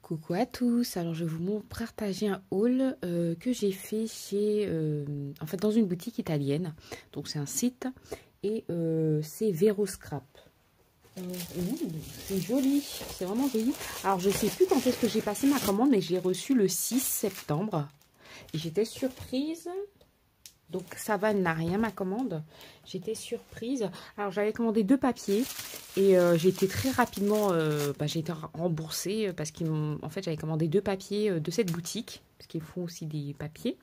Coucou à tous, alors je vais vous partager un haul que j'ai fait chez, en fait dans une boutique italienne, donc c'est un site et c'est Vero Scrap. C'est joli, c'est vraiment joli. Alors je sais plus quand est-ce que j'ai passé ma commande, mais j'ai reçu le 6 septembre et j'étais surprise. Donc ça va, elle n'a rien ma commande. J'étais surprise. Alors j'avais commandé 2 papiers et j'ai été très rapidement, j'ai été remboursée parce qu'en fait j'avais commandé 2 papiers de cette boutique parce qu'ils font aussi des papiers.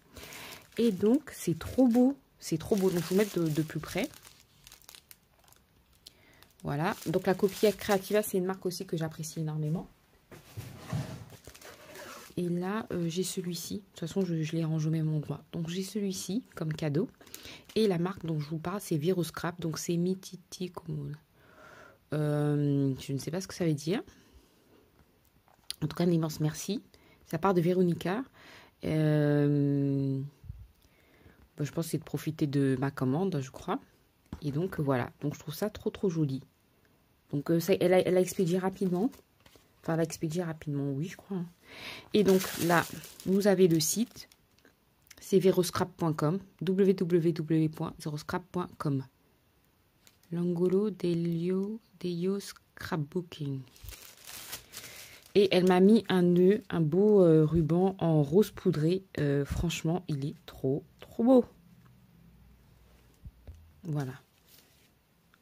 Et donc c'est trop beau, c'est trop beau. Donc je vais vous mettre de plus près. Voilà. Donc la Copia Creativa, c'est une marque aussi que j'apprécie énormément. Et là, j'ai celui-ci. De toute façon, je les range au même endroit. Donc, j'ai celui-ci comme cadeau. Et la marque dont je vous parle, c'est Vero Scrap. Donc, c'est Mititi. Je ne sais pas ce que ça veut dire. En tout cas, un immense merci. Ça part de Véronica. Je pense que c'est de profiter de ma commande, je crois. Et donc, voilà. Donc, je trouve ça trop, trop joli. Donc, elle a expédié rapidement. Enfin, elle a expédié rapidement, oui, je crois. Et donc, là, vous avez le site. C'est veroscrap.com. www.veroscrap.com. L'angolo dello scrapbooking. Et elle m'a mis un nœud, un beau ruban en rose poudré. Franchement, il est trop, trop beau. Voilà.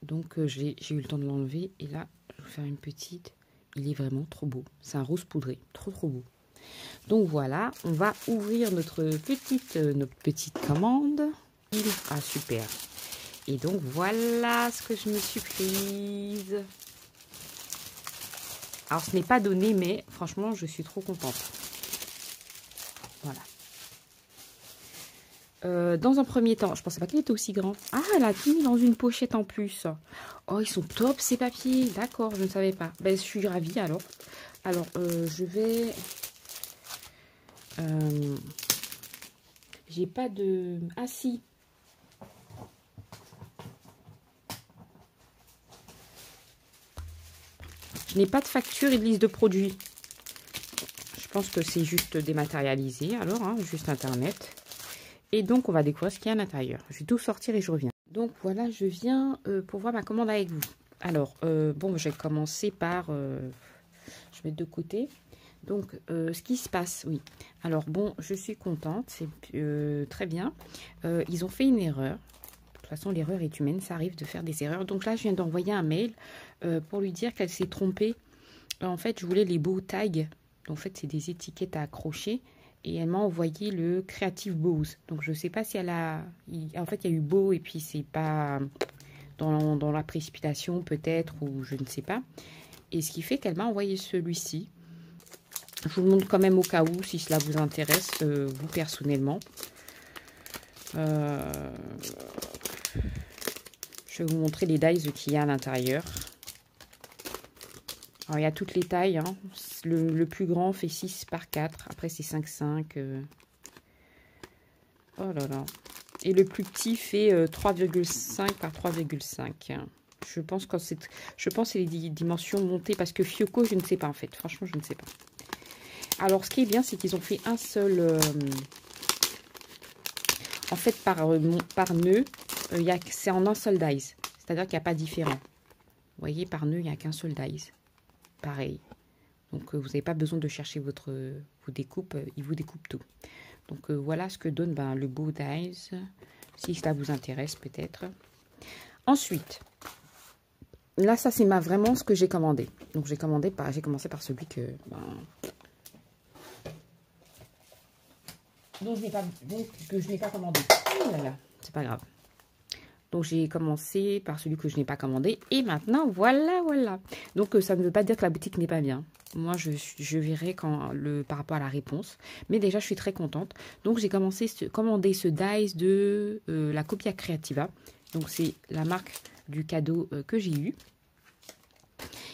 Donc, j'ai eu le temps de l'enlever. Et là, je vais vous faire une petite... Il est vraiment trop beau. C'est un rose poudré. Trop, trop beau. Donc voilà, on va ouvrir notre petite commande. Ah, super. Et donc voilà ce que je me suis prise. Alors, ce n'est pas donné, mais franchement, je suis trop contente. Voilà. Dans un premier temps, je pensais pas qu'il était aussi grand. Ah, elle a tout mis dans une pochette en plus. Oh, ils sont top ces papiers. D'accord, je ne savais pas. Ben, je suis ravie alors. Alors, je vais... j'ai pas de... Ah si. Je n'ai pas de facture et de liste de produits. Je pense que c'est juste dématérialisé alors, hein, juste internet. Et donc, on va découvrir ce qu'il y a à l'intérieur. Je vais tout sortir et je reviens. Donc, voilà, je viens pour voir ma commande avec vous. Alors, bon, je vais commencer par... je vais de côté. Donc, ce qui se passe, oui. Alors, bon, je suis contente, c'est très bien. Ils ont fait une erreur. De toute façon, l'erreur est humaine, ça arrive de faire des erreurs. Donc là, je viens d'envoyer un mail pour lui dire qu'elle s'est trompée. En fait, je voulais les bow tags. Donc, en fait, c'est des étiquettes à accrocher. Et elle m'a envoyé le Creative Bows. Donc, je ne sais pas si elle a... En fait, il y a eu beau et puis c'est pas dans la précipitation peut-être ou je ne sais pas. Et ce qui fait qu'elle m'a envoyé celui-ci. Je vous le montre quand même au cas où, si cela vous intéresse, vous personnellement. Je vais vous montrer les dies qu'il y a à l'intérieur. Alors, il y a toutes les tailles. Hein. Le plus grand fait 6 par 4. Après, c'est 5,5. Oh là là. Et le plus petit fait 3,5 par 3,5. Je pense que c'est les dimensions montées. Parce que Fioco, je ne sais pas en fait. Franchement, je ne sais pas. Alors, ce qui est bien, c'est qu'ils ont fait un seul... en fait, par nœud, c'est en un seul dies. C'est-à-dire qu'il n'y a pas différent. Vous voyez, par nœud, il n'y a qu'un seul dies. Pareil. Donc, vous n'avez pas besoin de chercher vos découpes. Ils vous découpent tout. Donc, voilà ce que donne le beau dies. Si cela vous intéresse, peut-être. Ensuite, là, ça, c'est vraiment ce que j'ai commandé. Donc, j'ai commencé par celui que... Donc, je n'ai pas commandé. Oh là là, c'est pas grave. Donc, j'ai commencé par celui que je n'ai pas commandé. Et maintenant, voilà. Donc, ça ne veut pas dire que la boutique n'est pas bien. Moi, je verrai par rapport à la réponse. Mais déjà, je suis très contente. Donc, j'ai commandé ce dies de la Copia Creativa. Donc, c'est la marque du cadeau que j'ai eu.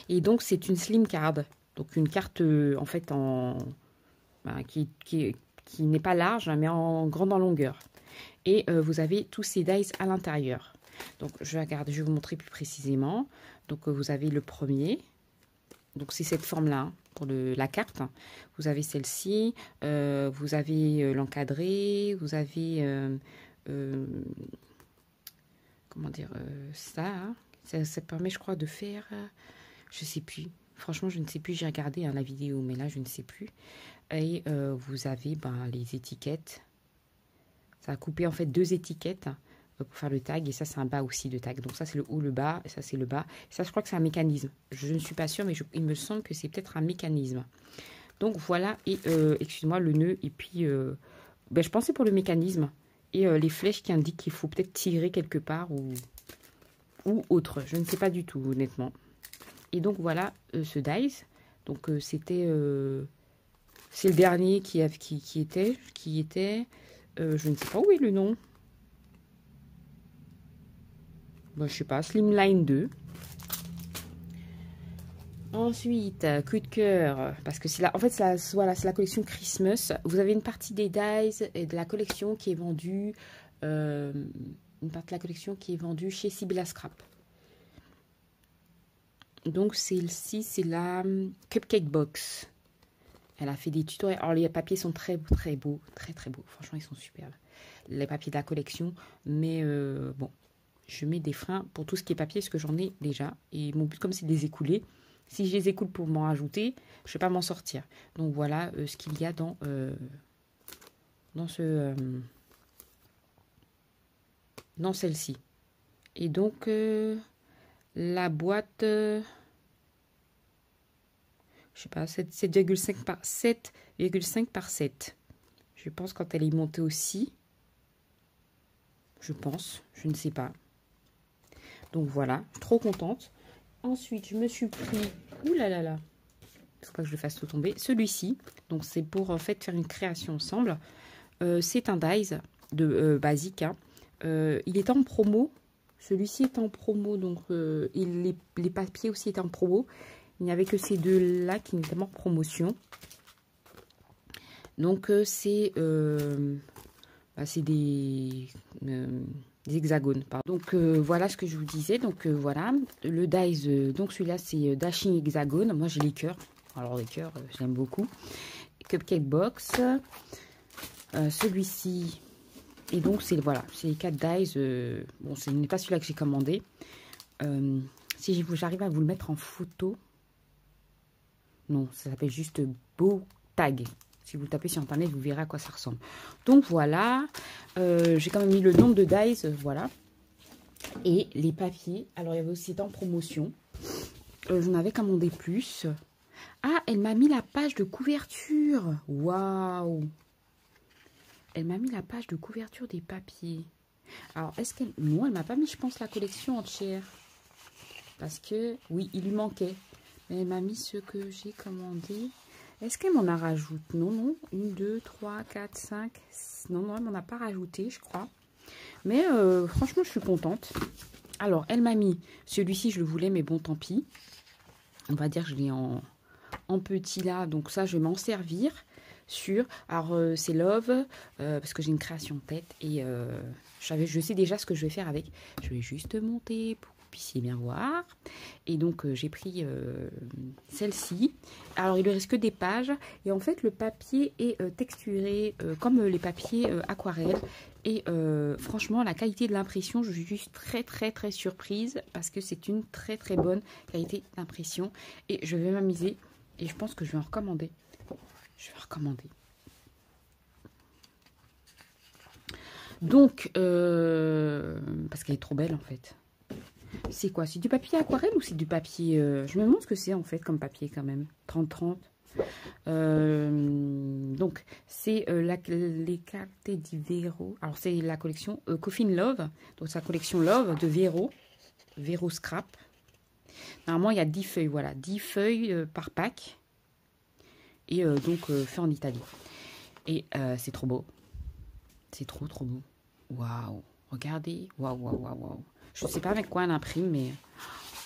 Et donc, c'est une slim card. Donc, une carte, en fait, qui n'est pas large, mais en grande en longueur. Et vous avez tous ces dies à l'intérieur. Donc, je vais vous montrer plus précisément. Donc, vous avez le premier. Donc c'est cette forme-là hein, pour la carte. Vous avez celle-ci, vous avez l'encadré, vous avez comment dire ça, hein. Ça permet je crois de faire, je sais plus. Franchement je ne sais plus, j'ai regardé hein, la vidéo mais là je ne sais plus. Et vous avez les étiquettes. Ça a coupé en fait 2 étiquettes pour faire le tag. Et ça, c'est un bas aussi de tag. Donc ça, c'est le haut, le bas. Et ça, c'est le bas. Et ça, je crois que c'est un mécanisme. Je ne suis pas sûre, mais il me semble que c'est peut-être un mécanisme. Donc voilà. Et excuse-moi, le nœud. Et puis, je pensais pour le mécanisme. Et les flèches qui indiquent qu'il faut peut-être tirer quelque part ou autre. Je ne sais pas du tout, honnêtement. Et donc voilà ce dies. Donc c'était... c'est le dernier qui était... je ne sais pas où est le nom. Je sais pas, Slimline 2. Ensuite, coup de cœur, parce que c'est là, en fait, voilà, c'est la collection Christmas. Vous avez une partie des dies et de la collection qui est vendue, une partie de la collection qui est vendue chez Sibylla Scrap. Donc celle-ci, c'est la Cupcake Box. Elle a fait des tutoriels. Alors les papiers sont très très beaux, très très beaux. Franchement, ils sont superbes. Les papiers de la collection, mais bon. Je mets des freins pour tout ce qui est papier, parce que j'en ai déjà. Et mon but, comme c'est de les écouler, si je les écoule pour m'en rajouter, je ne vais pas m'en sortir. Donc voilà ce qu'il y a dans celle-ci. Et donc, la boîte, je sais pas, 7,5 par 7,5 par 7. Je pense quand elle est montée aussi. Je pense, je ne sais pas. Donc voilà, je suis trop contente. Ensuite, je me suis pris... Ouh là là là. Il ne faut pas que je le fasse tout tomber. Celui-ci, donc c'est pour en fait faire une création ensemble. C'est un dies de basique. Hein. Il est en promo. Celui-ci est en promo. Donc les papiers aussi étaient en promo. Il n'y avait que ces deux-là qui n'étaient pas en promotion. Donc c'est des hexagones. Pardon. Donc voilà ce que je vous disais. Donc voilà, le dies, donc celui-là c'est Dashing Hexagone. Moi j'ai les cœurs. Alors les cœurs, j'aime beaucoup. Cupcake Box. Celui-ci. Et donc c'est voilà, c'est les 4 dies. Bon, ce n'est pas celui-là que j'ai commandé. Si j'arrive à vous le mettre en photo. Non, ça s'appelle juste Beau Tag. Si vous le tapez sur internet, vous verrez à quoi ça ressemble. Donc voilà, j'ai quand même mis le nombre de dies, voilà. Et les papiers, alors il y avait aussi en promotion. J'en avais commandé plus. Ah, elle m'a mis la page de couverture. Waouh! Elle m'a mis la page de couverture des papiers. Alors, est-ce qu'elle... Non, elle m'a pas mis, je pense, la collection entière. Parce que, oui, il lui manquait. Mais elle m'a mis ce que j'ai commandé. Est-ce qu'elle m'en a rajouté? Non, non. 1, 2, 3, 4, 5. Non, non, elle m'en a pas rajouté, je crois. Mais franchement, je suis contente. Alors, elle m'a mis celui-ci, je le voulais, mais bon, tant pis. On va dire que je l'ai en petit là. Donc ça, je vais m'en servir sur... Alors, c'est Love, parce que j'ai une création de tête. Et je sais déjà ce que je vais faire avec. Je vais juste monter pour puissiez bien voir. Et donc j'ai pris celle-ci. Alors il ne reste que des pages et en fait le papier est texturé comme les papiers aquarelle et franchement la qualité de l'impression, je suis juste très surprise parce que c'est une très bonne qualité d'impression et je vais m'amuser et je pense que je vais en recommander. Je vais recommander. Donc parce qu'elle est trop belle en fait. C'est quoi? C'est du papier aquarelle ou c'est du papier... Je me demande ce que c'est en fait comme papier quand même. 30-30. Donc, c'est les cartes di Vero. Alors, c'est la collection Coffin Love. Donc, c'est la collection Love de Vero. Vero Scrap. Normalement, il y a 10 feuilles. Voilà, 10 feuilles par pack. Et donc, fait en Italie. Et c'est trop beau. C'est trop beau. Waouh. Regardez. Waouh. Je ne sais pas avec quoi elle imprime, mais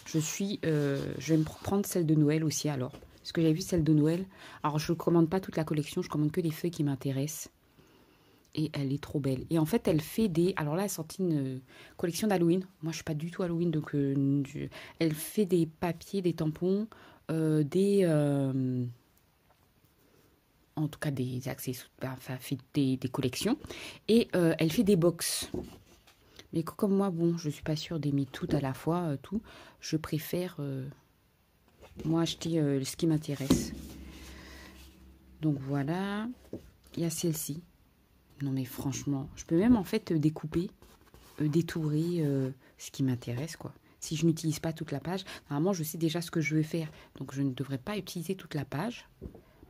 je vais me prendre celle de Noël aussi alors. Parce que j'ai vu celle de Noël. Alors, je ne commande pas toute la collection, je commande que des feuilles qui m'intéressent. Et elle est trop belle. Et en fait, elle fait des... Alors là, elle a sorti une collection d'Halloween. Moi, je ne suis pas du tout Halloween, donc elle fait des papiers, des tampons des... en tout cas des accessoires, enfin fait des collections. Et elle fait des box. Mais comme moi, bon, je suis pas sûre d'aimer tout à la fois, tout. Je préfère, moi, acheter ce qui m'intéresse. Donc voilà, il y a celle-ci. Non mais franchement, je peux même en fait découper, détourer ce qui m'intéresse, quoi. Si je n'utilise pas toute la page, normalement je sais déjà ce que je veux faire. Donc je ne devrais pas utiliser toute la page.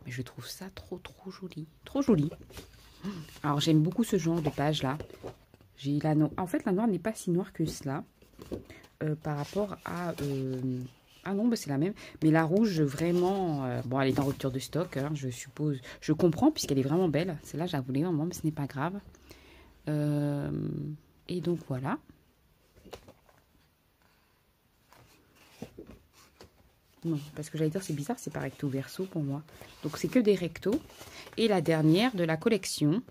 Mais je trouve ça trop joli. Trop joli. Alors j'aime beaucoup ce genre de page là. J'ai la noire. En fait la noire n'est pas si noire que cela. Par rapport à... Ah non, bah, c'est la même. Mais la rouge, vraiment... bon, elle est en rupture de stock, hein, je suppose. Je comprends, puisqu'elle est vraiment belle. Celle-là, je la voulais vraiment, mais ce n'est pas grave. Et donc, voilà. Non, parce que j'allais dire, c'est bizarre, c'est pas recto verso pour moi. Donc, c'est que des rectos. Et la dernière de la collection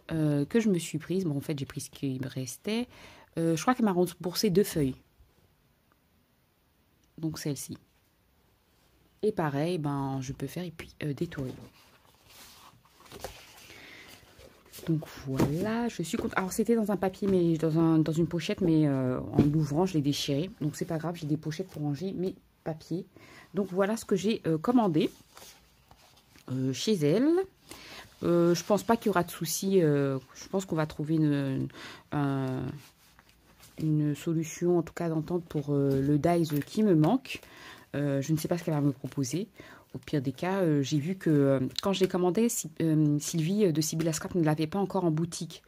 que je me suis prise. Bon, en fait, j'ai pris ce qui me restait. Je crois qu'elle m'a remboursé 2 feuilles. Donc, celle-ci. Et pareil, ben, je peux faire et puis détourer. Donc voilà, je suis contente. Alors c'était dans un papier, mais dans une pochette, mais en l'ouvrant, je l'ai déchiré. Donc c'est pas grave, j'ai des pochettes pour ranger mes papiers. Donc voilà ce que j'ai commandé chez elle. Je pense pas qu'il y aura de soucis. Je pense qu'on va trouver une solution, en tout cas d'entente pour le dies qui me manque. Je ne sais pas ce qu'elle va me proposer. Au pire des cas, j'ai vu que quand je l'ai commandé, Sylvie de Sibylla Scrap ne l'avait pas encore en boutique.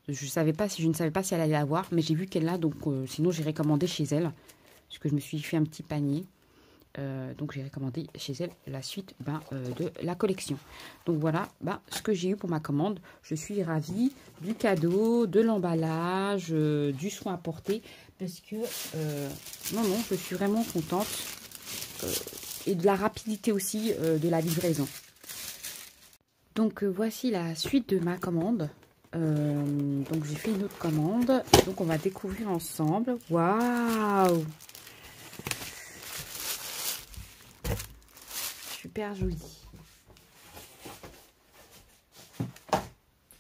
Je ne savais pas si elle allait l'avoir, mais j'ai vu qu'elle l'a, donc sinon j'irai commander chez elle. Parce que je me suis fait un petit panier. Donc j'irai commander chez elle la suite de la collection. Donc voilà ce que j'ai eu pour ma commande. Je suis ravie du cadeau, de l'emballage, du soin apporté. Parce que, non, je suis vraiment contente. Et de la rapidité aussi de la livraison. Donc voici la suite de ma commande. Donc j'ai fait une autre commande. Donc on va découvrir ensemble. Waouh! Super joli.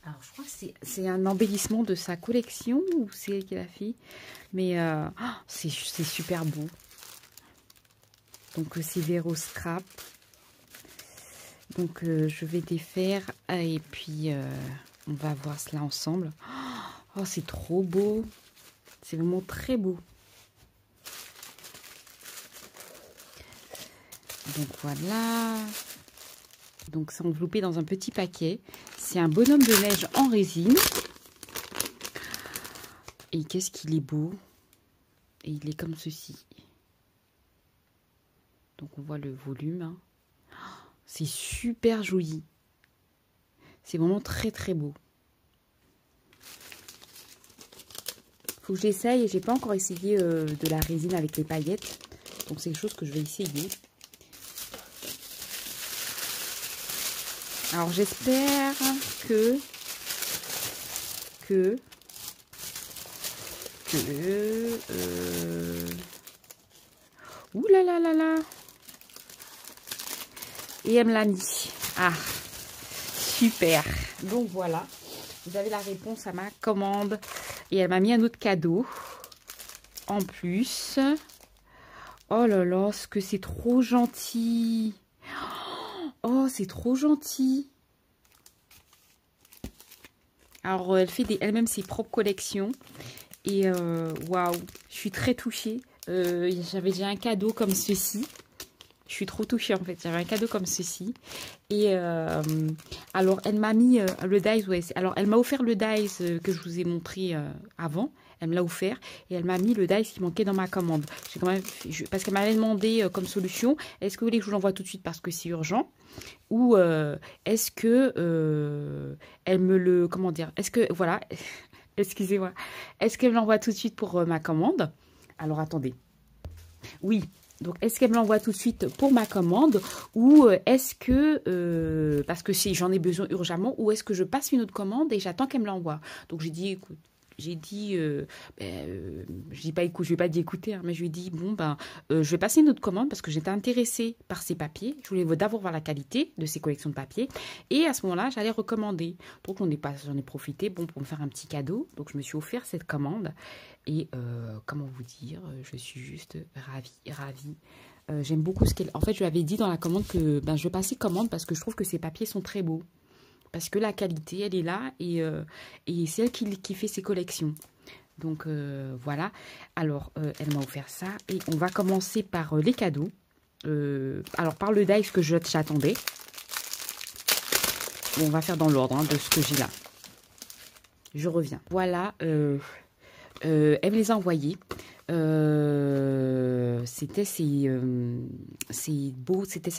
Alors je crois que c'est un embellissement de sa collection ou c'est elle qui l'a fait. Mais c'est super beau. Donc c'est Vero Scrap. Donc je vais défaire et puis on va voir cela ensemble. Oh, c'est trop beau. C'est vraiment très beau. Donc voilà. Donc c'est enveloppé dans un petit paquet. C'est un bonhomme de neige en résine. Et qu'est-ce qu'il est beau. Et il est comme ceci. Donc on voit le volume. Hein. C'est super joli. C'est vraiment très beau. Faut que j'essaye. J'ai pas encore essayé de la résine avec les paillettes. Donc c'est quelque chose que je vais essayer. Alors j'espère que ouh là là là là. Et elle me l'a mis. Ah, super. Donc voilà, vous avez la réponse à ma commande. Et elle m'a mis un autre cadeau en plus. Oh là là, ce que c'est trop gentil. Oh, c'est trop gentil. Alors, elle fait elle-même ses propres collections. Et waouh, je suis très touchée. J'avais déjà un cadeau comme ceci. Je suis trop touchée en fait. J'avais un cadeau comme ceci. Et alors, elle m'a mis le dies. Ouais, alors, elle m'a offert le dies que je vous ai montré avant. Elle me l'a offert et elle m'a mis le dies qui manquait dans ma commande. J'ai quand même, parce qu'elle m'avait demandé comme solution, est-ce que vous voulez que je vous l'envoie tout de suite parce que c'est urgent, ou est-ce que elle me le, comment dire, est-ce que, voilà, excusez-moi, est-ce qu'elle me l'envoie tout de suite pour ma commande? Alors attendez, oui. Donc, est-ce qu'elle me l'envoie tout de suite pour ma commande, ou est-ce que, parce que si j'en ai besoin urgemment, ou est-ce que je passe une autre commande et j'attends qu'elle me l'envoie? Donc, j'ai dit, écoute, j'ai dit, je dis pas, écoute, je vais pas dire écouter, hein, mais je lui ai dit, bon, ben, je vais passer une autre commande parce que j'étais intéressée par ces papiers. Je voulais d'abord voir la qualité de ces collections de papiers. Et à ce moment-là, j'allais recommander. Donc, j'en ai profité, bon, pour me faire un petit cadeau. Donc, je me suis offert cette commande. Et comment vous dire, je suis juste ravie. J'aime beaucoup ce qu'elle... En fait, je lui avais dit dans la commande que ben, je vais passer commande parce que je trouve que ces papiers sont très beaux. Parce que la qualité, elle est là et c'est elle qui fait ses collections. Donc, voilà. Alors, elle m'a offert ça. Et on va commencer par les cadeaux. Alors, par le dice que j'attendais. Bon, on va faire dans l'ordre de ce que j'ai là. Je reviens. Voilà. Elle me les a envoyés. C'était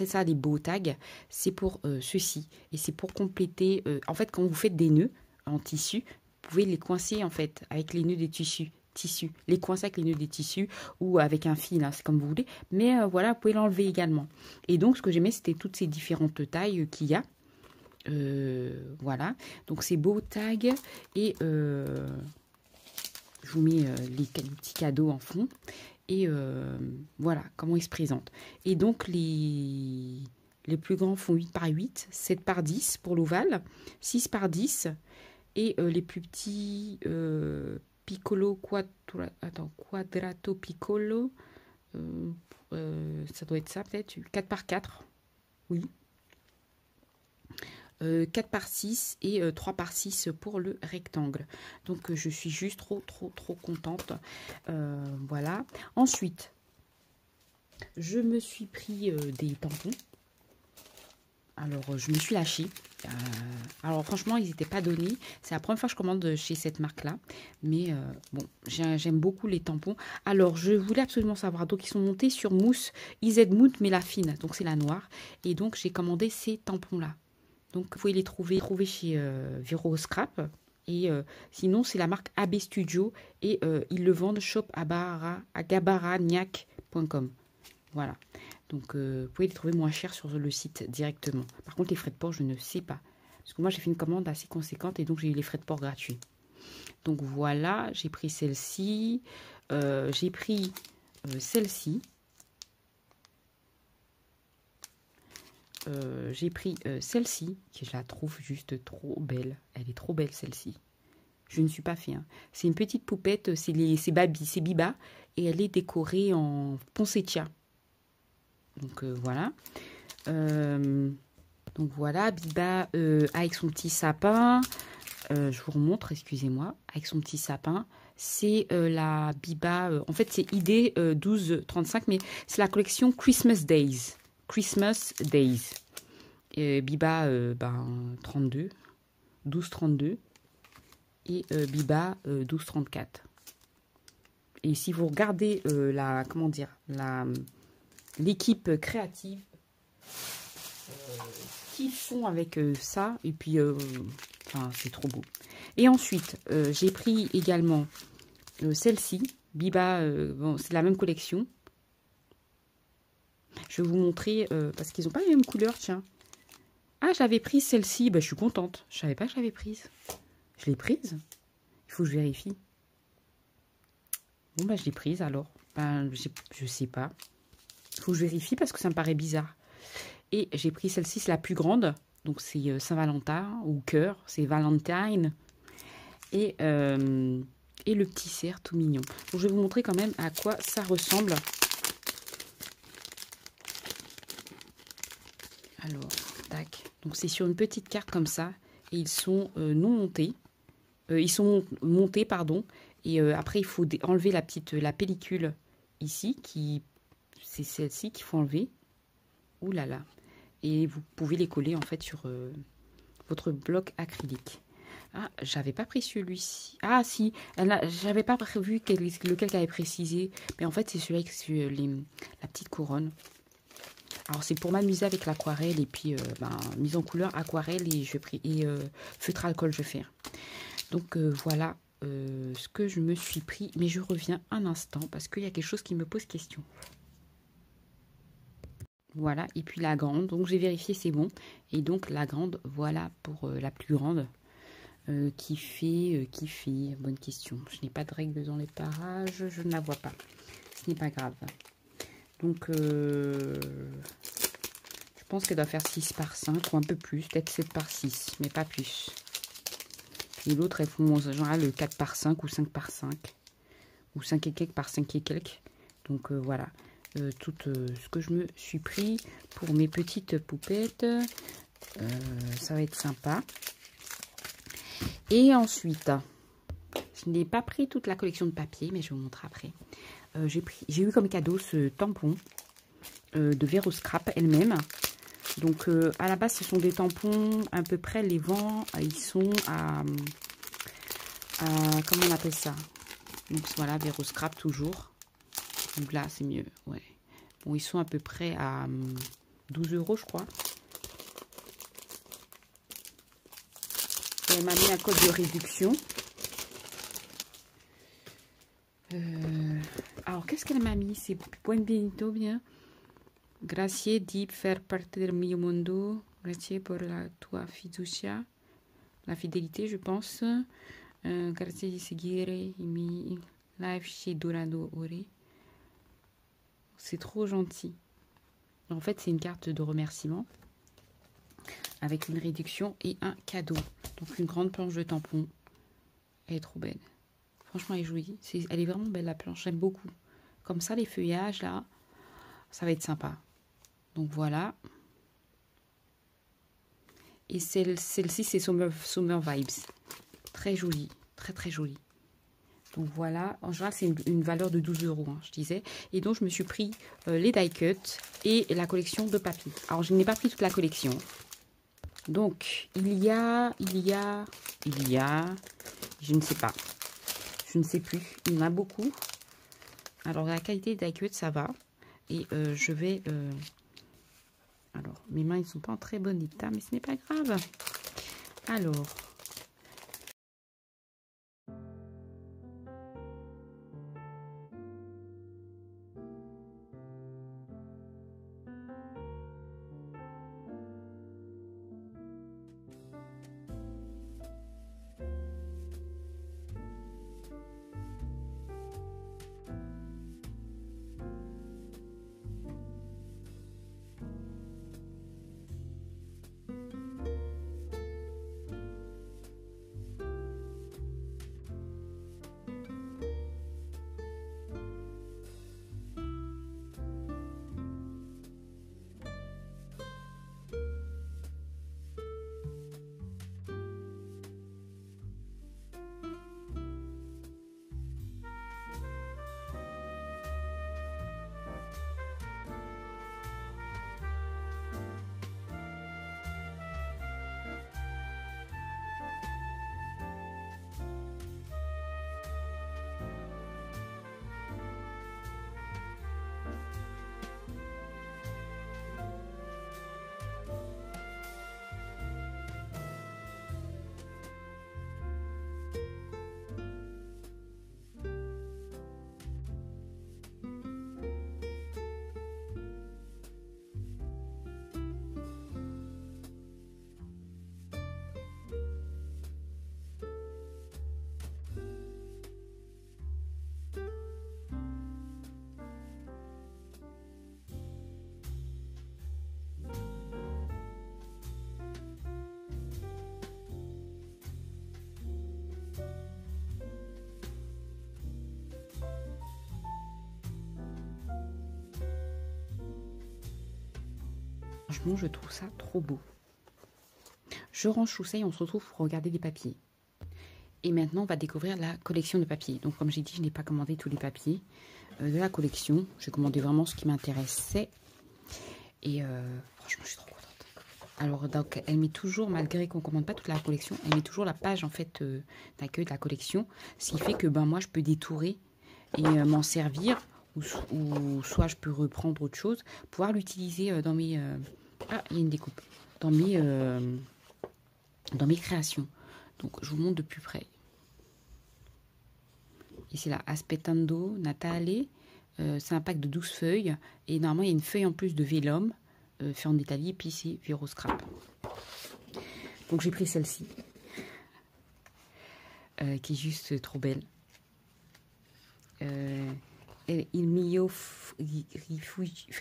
ça, des beaux tags. C'est pour ceci. Et c'est pour compléter. En fait, quand vous faites des nœuds en tissu, vous pouvez les coincer en fait avec les nœuds des tissus. Les coincer avec les nœuds des tissus ou avec un fil, hein, c'est comme vous voulez. Mais voilà, vous pouvez l'enlever également. Et donc, ce que j'aimais, c'était toutes ces différentes tailles qu'il y a. Voilà. Donc, ces beaux tags. Et je vous mets les petits cadeaux en fond. Et voilà comment ils se présentent. Et donc, les plus grands font 8 par 8, 7 par 10 pour l'ovale, 6 par 10. Et les plus petits, piccolo, quadrato piccolo, ça doit être ça peut-être, 4 par 4, oui. 4 par 6 et 3 par 6 pour le rectangle. Donc, je suis juste trop contente. Voilà. Ensuite, je me suis pris des tampons. Alors, je me suis lâchée. Alors, franchement, ils n'étaient pas donnés. C'est la première fois que je commande chez cette marque-là. Mais bon, j'aime beaucoup les tampons. Alors, je voulais absolument savoir. Donc, ils sont montés sur mousse IZ Mood, mais la fine. Donc, c'est la noire. Et donc, j'ai commandé ces tampons-là. Donc, vous pouvez les trouver chez Vero Scrap. Et sinon, c'est la marque AB Studio. Et ils le vendent shop à gabaragnac.com. Voilà. Donc, vous pouvez les trouver moins cher sur le site directement. Par contre, les frais de port, je ne sais pas. Parce que moi, j'ai fait une commande assez conséquente et donc j'ai eu les frais de port gratuits. Donc, voilà. J'ai pris celle-ci. J'ai pris celle-ci. J'ai pris celle-ci, que je la trouve juste trop belle. Elle est trop belle, celle-ci. Je ne suis pas fait. Hein. C'est une petite poupette, c'est Biba. Et elle est décorée en poinsettia. Donc, voilà. Donc, voilà, Biba avec son petit sapin. Je vous remontre, excusez-moi. Avec son petit sapin. C'est la Biba. En fait, c'est ID 1235, mais c'est la collection Christmas Days. Christmas Days. Biba 32, 1232 et Biba 1234. Et si vous regardez l'équipe créative qu'ils font avec ça, et puis c'est trop beau. Et ensuite, j'ai pris également celle-ci, Biba, bon, c'est la même collection. Je vais vous montrer, parce qu'ils n'ont pas les mêmes couleurs, tiens. Ah, j'avais prise celle-ci, je suis contente. Je ne savais pas que je l'avais prise. Je l'ai prise. Il faut que je vérifie. Bon, je l'ai prise alors. Je sais pas. Il faut que je vérifie parce que ça me paraît bizarre. Et j'ai pris celle-ci, c'est la plus grande. Donc, c'est Saint-Valentin ou cœur. C'est Valentine. Et le petit cerf tout mignon. Donc, je vais vous montrer quand même à quoi ça ressemble. Alors, tac. Donc, c'est sur une petite carte comme ça. Et ils sont non montés. Ils sont montés, pardon. Et après, il faut enlever la pellicule ici. C'est celle-ci qu'il faut enlever. Ouh là là. Et vous pouvez les coller en fait sur votre bloc acrylique. Ah, j'avais pas pris celui-ci. Ah si, j'avais pas prévu lequel qu'elle avait précisé. Mais en fait, c'est celui avec la petite couronne. Alors, c'est pour m'amuser avec l'aquarelle et puis mise en couleur aquarelle et feutre alcool, je vais faire. Donc, voilà ce que je me suis pris. Mais je reviens un instant parce qu'il y a quelque chose qui me pose question. Voilà, et puis la grande. Donc, j'ai vérifié, c'est bon. Et donc, la grande, voilà pour la plus grande. qui fait, bonne question. Je n'ai pas de règle dans les parages, je ne la vois pas. Ce n'est pas grave. Donc, je pense qu'elle doit faire 6 par 5 ou un peu plus, peut-être 7 par 6, mais pas plus. Et l'autre, elles font genre le 4 par 5 ou 5 par 5. Ou 5 et quelques par 5 et quelques. Donc voilà, tout ce que je me suis pris pour mes petites poupettes. Ça va être sympa. Et ensuite, je n'ai pas pris toute la collection de papier, mais je vais vous montrer après. J'ai eu comme cadeau ce tampon de Vero Scrap elle-même. Donc à la base, ce sont des tampons à peu près, les vents, ils sont à comment on appelle ça? Donc voilà, Vero Scrap toujours. Donc là, c'est mieux, ouais. Bon, ils sont à peu près à 12 €, je crois. Et elle m'a mis un code de réduction. Alors, qu'est-ce qu'elle m'a mis? C'est Buonvenito, bien. Grazie di faire parte del mio mondo. Grazie pour la tua fiducia. La fidélité, je pense. Grazie di seguire i miei live chez Dorado Ore. C'est trop gentil. En fait, c'est une carte de remerciement avec une réduction et un cadeau. Donc, une grande planche de tampons. Elle est trop belle. Franchement, elle est jolie. Elle est vraiment belle, la planche. J'aime beaucoup. Comme ça, les feuillages, là, ça va être sympa. Donc, voilà. Et celle-ci, c'est Summer Vibes. Très jolie. Très, très jolie. Donc, voilà. En général, c'est une valeur de 12 €, hein, je disais. Et donc, je me suis pris les die cut et la collection de papier. Alors, je n'ai pas pris toute la collection. Donc, il y a, je ne sais pas. Je ne sais plus. Il y en a beaucoup. Alors, la qualité des die cut, ça va. Et je vais... alors, mes mains, ils ne sont pas en très bon état, mais ce n'est pas grave. Alors... Franchement, je trouve ça trop beau. Je range tout ça et on se retrouve pour regarder des papiers. Et maintenant, on va découvrir la collection de papiers. Donc, comme j'ai dit, je n'ai pas commandé tous les papiers de la collection. J'ai commandé vraiment ce qui m'intéressait. Et franchement, je suis trop contente. Alors, donc, elle met toujours, malgré qu'on ne commande pas toute la collection, elle met toujours la page en fait d'accueil de la collection. Ce qui fait que moi, je peux détourer et m'en servir. Ou soit je peux reprendre autre chose, pouvoir l'utiliser dans mes... ah, il y a une découpe. Dans mes créations. Donc, je vous montre de plus près. Ici, là, Aspettando Natale. C'est un pack de 12 feuilles. Et normalement, il y a une feuille en plus de vélum, fait en Italie. Et puis ici, Vero Scrap. Donc, j'ai pris celle-ci. qui est juste trop belle. Il mio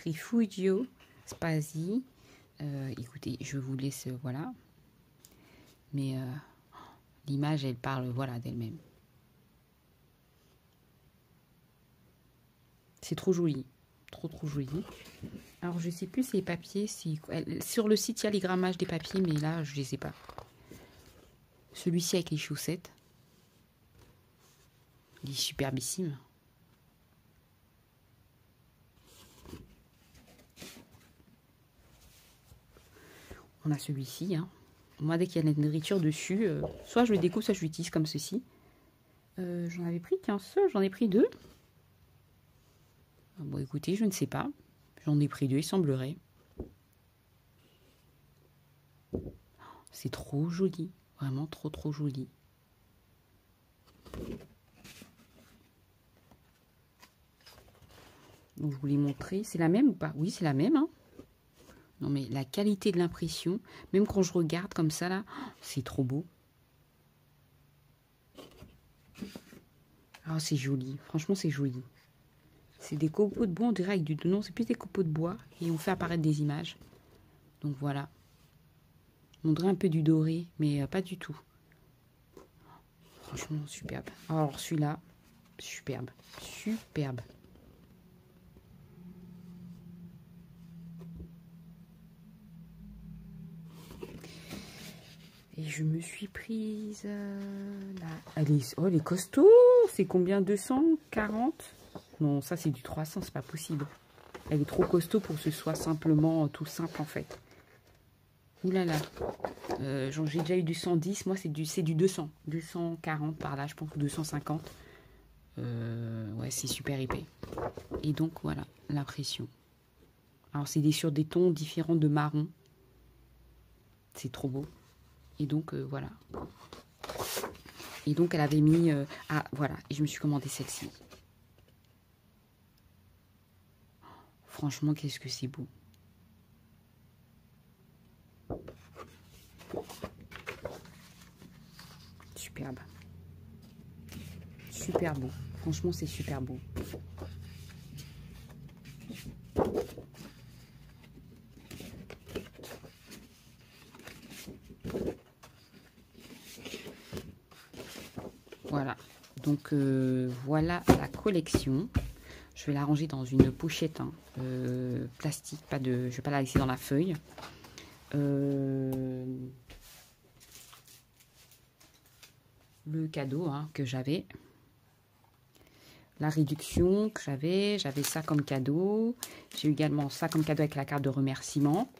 rifugio spasi. Écoutez, je vous laisse, voilà. Mais l'image, elle parle, voilà, d'elle-même. C'est trop joli. Trop joli. Alors, je sais plus si les papiers, sur le site, il y a les grammages des papiers, mais là, je les ai pas. Celui-ci avec les chaussettes. Il est superbissime. On a celui-ci, hein. Moi, dès qu'il y a de la nourriture dessus, soit je le découpe, soit je l'utilise comme ceci. J'en avais pris qu'un seul, j'en ai pris 2. Bon, écoutez, je ne sais pas. J'en ai pris 2, il semblerait. C'est trop joli. Vraiment trop joli. Donc, je vous l'ai montré. C'est la même ou pas? Oui, c'est la même, hein. Non, mais la qualité de l'impression, même quand je regarde comme ça, là, c'est trop beau. Ah, c'est joli. Franchement, c'est joli. C'est des copeaux de bois, on dirait avec du... Non, c'est plus des copeaux de bois. Et on fait apparaître des images. Donc, voilà. On dirait un peu du doré, mais pas du tout. Franchement, superbe. Alors, celui-là, superbe. Superbe. Et je me suis prise là. Elle est costaud. C'est combien? 240? Non, ça c'est du 300, c'est pas possible. Elle est trop costaud pour que ce soit simplement tout simple en fait. Ouh là là. J'ai déjà eu du 110. Moi, c'est du 200. 240 par là, je pense, 250. Ouais, c'est super épais. Et donc, voilà, l'impression. Alors, c'est sur des tons différents de marron. C'est trop beau. Et donc, voilà. Et donc, elle avait mis... ah, voilà. Et je me suis commandé celle-ci. Franchement, qu'est-ce que c'est beau. Superbe. Super beau. Franchement, c'est super beau. Voilà. Donc, voilà la collection. Je vais la ranger dans une pochette hein, plastique. Je ne vais pas la laisser dans la feuille. Le cadeau hein, que j'avais. La réduction que j'avais ça comme cadeau. J'ai également ça comme cadeau avec la carte de remerciement.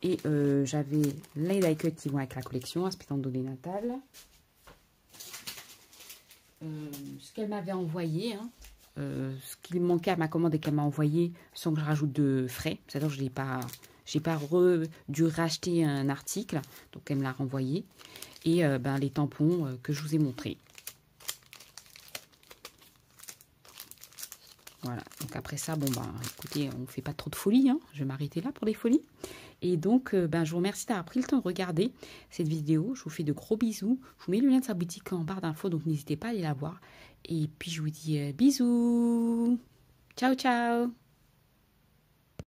Et j'avais les die cuts qui vont avec la collection, Aspettando di Natale. Ce qu'elle m'avait envoyé, hein, ce qui manquait à ma commande et qu'elle m'a envoyé sans que je rajoute de frais. C'est-à-dire que je n'ai pas, dû racheter un article, donc elle me l'a renvoyé. Et les tampons que je vous ai montrés. Voilà, donc après ça, bon écoutez, on ne fait pas trop de folie, hein. Je vais m'arrêter là pour les folies. Et donc, je vous remercie d'avoir pris le temps de regarder cette vidéo. Je vous fais de gros bisous. Je vous mets le lien de sa boutique en barre d'infos, donc n'hésitez pas à aller la voir. Et puis, je vous dis bisous. Ciao, ciao.